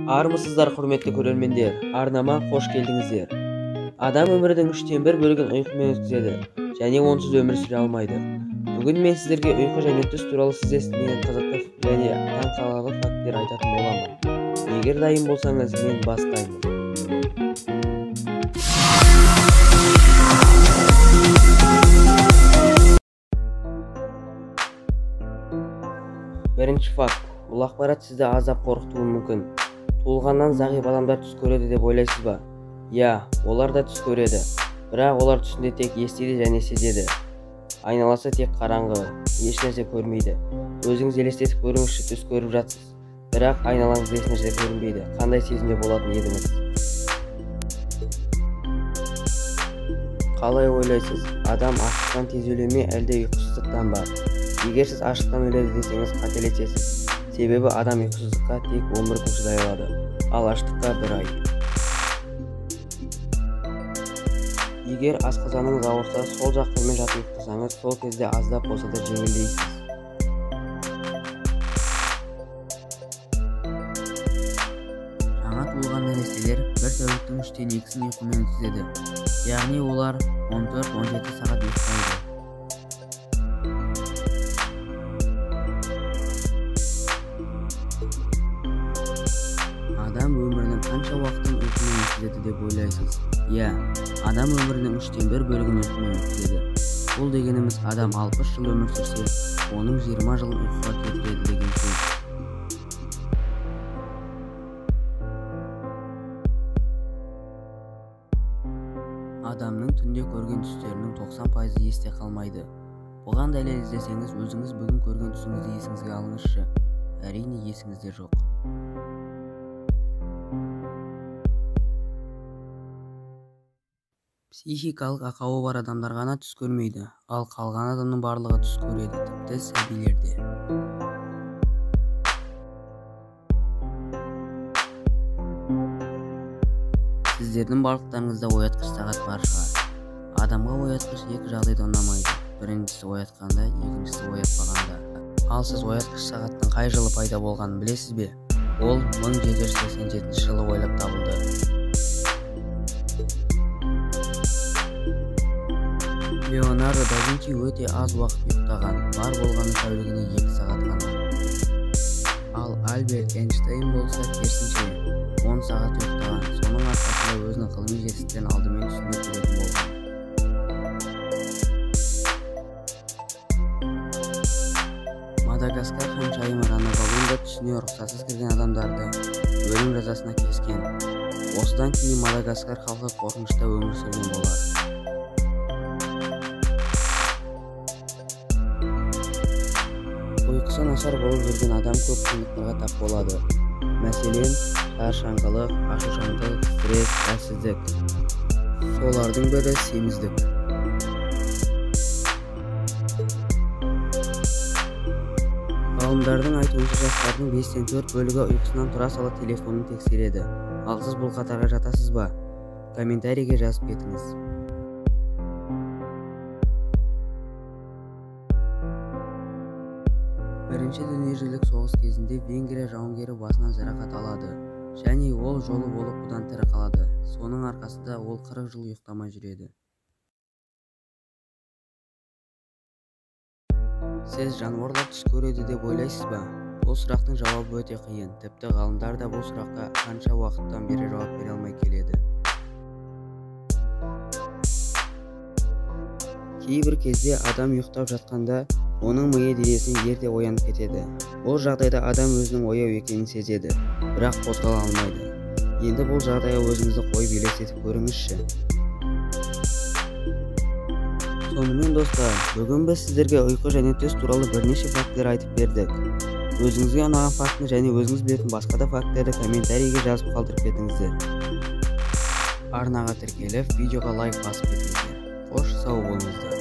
Армысыздар құрметті көрермендер, арнама қош келдіңіздер. Адам өмірдің 1/3 бөлігін ұйқымен өткізеді және онсыз өмір сүре алмайды. Бүгін мен сіздерге ұйқы және түс туралы сіз естімеген қызықты және таңқаларлық фактілер айтатын боламын. Егер дайын болсаңыз, мен бастаймын. Бірінші факт. Бұл ақпарат сізді аздап қорқытуы мүмкін. Туылғаннан зағип адамдар түс көреді деп ойлайсыз ба? Иә, олар да түс көреді. Бірақ олар түсінде тек естиді және сезеді. Айналасы тек қараңғы, еш нәрсе көрмейді. Өзіңіз елестетіп көріңізші, түс көріп жатсыз. Бірақ айналаңызда еш нәрсе көрінбейді. Қандай сезімде болатын едіңіз? Қалай ойлайсыз? Адам аштықтан тез өле ме, әлде ұйқысыздықтан ба? Егер сіз аштықтан өледі десеңіз, қателесесіз. Себебі адам ұйқысыздыққа тек 11 күн шыдай алады, ал аштыққа 1 ай. Егер асқазаныңыз ауырса, сол жақ қолмен жатып ұйықтасаңыз, сол кезде аздап болса да жеңілдейсіз. Жаңа туылған нәрестелер бір тәуліктің 3-тен 2-сін ұйқымен өткізеді. Яғни олар 14-17 сағат ұйықтайды. Адам өмірінің қанша уақытын ұйқымен өткізеді деп ойлайсыз? Иә, адам өмірінің 1/3 бөлігін ұйқымен өткізеді. Бұл дегеніміз, адам 60 жыл өмір сүрсе, оның 20 жылын ұйқыға кетіреді деген сөз. Адамның түнде көрген түстерінің 90% есте қалмайды. Бұған дәлел іздесеңіз, өзіңіз бүгін көрген түсіңізді есіңізге алыңызшы. Әрине есіңізде жоқ. Психикалық ақауы бар адамдар ғана түс көрмейді, ал қалған адамның барлығы түс көреді, тіпті сәбилерде. Сіздердің барлықтарыңызда оятқыш сағат бар шығар. Адамға оятқыш 2 жағдайда ұнамайды. Біріншісі оятқанда, екіншісі оятпағанда. Ал сіз оятқыш сағаттың қай жылы пайда болғанын білесіз бе? Ол 1787 жылы ойлап табылды. Леонардо да Винчи өте аз уақыт ұйықтаған, бар болғаны тәулігіне 2 сағат ғана. Ал Альберт Эйнштейн болса керісінше 10 сағат ұйықтаған, соның арқасында өзінің ғылыми жетістіктерін алдымен түсінде көретін болған. Мадагаскар ханшайымы Ранабалунда түсіне рұқсатсыз кірген адамдарды өлім жазасына кескен. Осыдан кейін Мадагаскар халқы қорқынышта өмір сүрген болар. Ұйқысы нашар болып жүрген адам көп қиындықтарға тап болады. Мәселен, шаршаңқылық, ашушаңдық, стресс, әлсіздік. Солардың бірі семіздік. Ғалымдардың айтуынша жастардың 5-тен 4 бөлігі ұйқысынан тұра сала телефонын тексереді. Ал сіз бұл қатарға жатасыз ба? Комментарийге жазып кетіңіз. Бірінші дүниежүзілік соғыс кезінде Венгрия жауынгері басынан жарақат алады, және ол жолы болып бұдан тірі қалады. Соның арқасында ол 40 жыл ұйықтамай жүреді. Сіз жануарлар түс көреді деп ойлайсыз ба? Бұл сұрақтың жауабы өте қиын. Тіпті ғалымдар да бұл сұраққа қанша уақыттан бері жауап бере алмай келеді. Кейбір кезде адам ұйықтап жатқанда оның миы денесінен ерте оянып кетеді. Бұл жағдайда адам өзінің ояу екенін сезеді, бірақ қозғала алмайды. Енді бұл жағдайға өзіңізді қойып елестетіп көріңізші. Сонымен достар, бүгін біз сіздерге ұйқы және түс туралы бірнеше фактілер айтып бердік. Өзіңізге ұнаған фактіні және өзіңіз білетін басқа да фактілерді комментарийге жазып қалдырып кетіңіздер. Арнаға тіркеліп, видеоға лайк басып кетіңіздер. Қош сау болыңыздар.